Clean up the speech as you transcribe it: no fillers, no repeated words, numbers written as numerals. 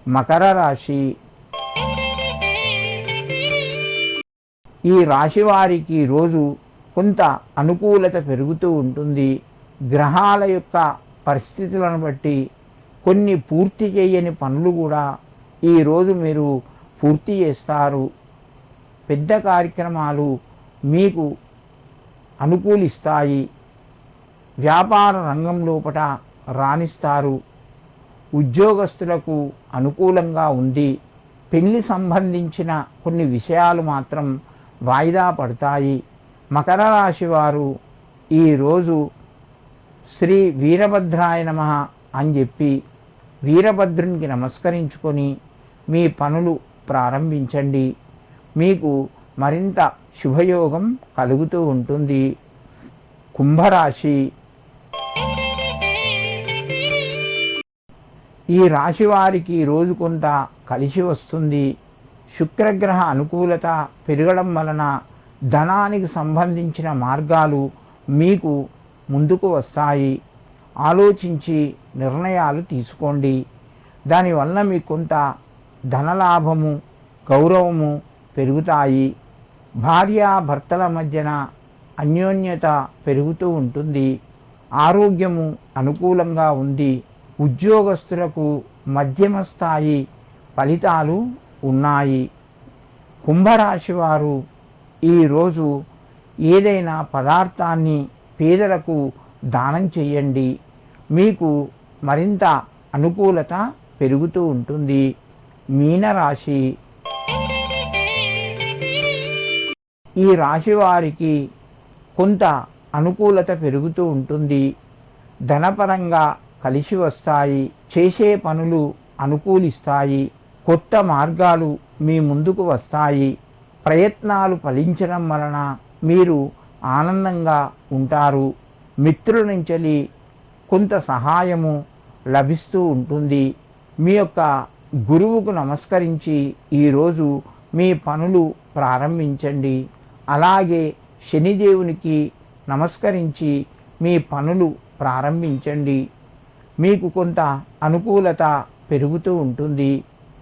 మకర రాశి. ఈ రాశి వారికి రోజు కొంత అనుకూలత పెరుగుతూ ఉంటుంది. గ్రహాల యొక్క పరిస్థితులను బట్టి కొన్ని పూర్తి చేయని పనులు కూడా ఈరోజు మీరు పూర్తి చేస్తారు. పెద్ద కార్యక్రమాలు మీకు అనుకూలిస్తాయి. వ్యాపార రంగం లోపట రాణిస్తారు. ఉద్యోగస్తులకు అనుకూలంగా ఉంది. పెళ్లి సంబంధించిన కొన్ని విషయాలు మాత్రం వాయిదా పడతాయి. మకర రాశి వారు ఈరోజు శ్రీ వీరభద్రాయ నమః అని చెప్పి వీరభద్రునికి నమస్కరించుకొని మీ పనులు ప్రారంభించండి. మీకు మరింత శుభయోగం కలుగుతూ ఉంటుంది. కుంభరాశి. ఈ రాశి వారికి రోజు కొంత కలిసి వస్తుంది. శుక్రగ్రహ అనుకూలత పెరగడం వలన ధనానికి సంబంధించిన మార్గాలు మీకు ముందుకు వస్తాయి. ఆలోచించి నిర్ణయాలు తీసుకోండి. దానివల్ల మీకు కొంత ధనలాభము, గౌరవము పెరుగుతాయి. భార్యాభర్తల మధ్యన అన్యోన్యత పెరుగుతూ ఉంటుంది. ఆరోగ్యము అనుకూలంగా ఉంది. ఉద్యోగస్తులకు మధ్యమ స్థాయి ఫలితాలు ఉన్నాయి. కుంభరాశి వారు ఈరోజు ఏదైనా పదార్థాన్ని పేదలకు దానం చేయండి. మీకు మరింత అనుకూలత పెరుగుతూ ఉంటుంది. మీనరాశి. ఈ రాశి వారికి కొంత అనుకూలత పెరుగుతూ ఉంటుంది. ధనపరంగా కలిసి వస్తాయి. చేసే పనులు అనుకూలిస్తాయి. కొత్త మార్గాలు మీ ముందుకు వస్తాయి. ప్రయత్నాలు ఫలించడం వలన మీరు ఆనందంగా ఉంటారు. మిత్రుల నుంచి కొంత సహాయము లభిస్తూ ఉంటుంది. మీ యొక్క గురువుకు నమస్కరించి ఈరోజు మీ పనులు ప్రారంభించండి. అలాగే శనిదేవునికి నమస్కరించి మీ పనులు ప్రారంభించండి. మీకు కొంత అనుకూలత పెరుగుతూ ఉంటుంది.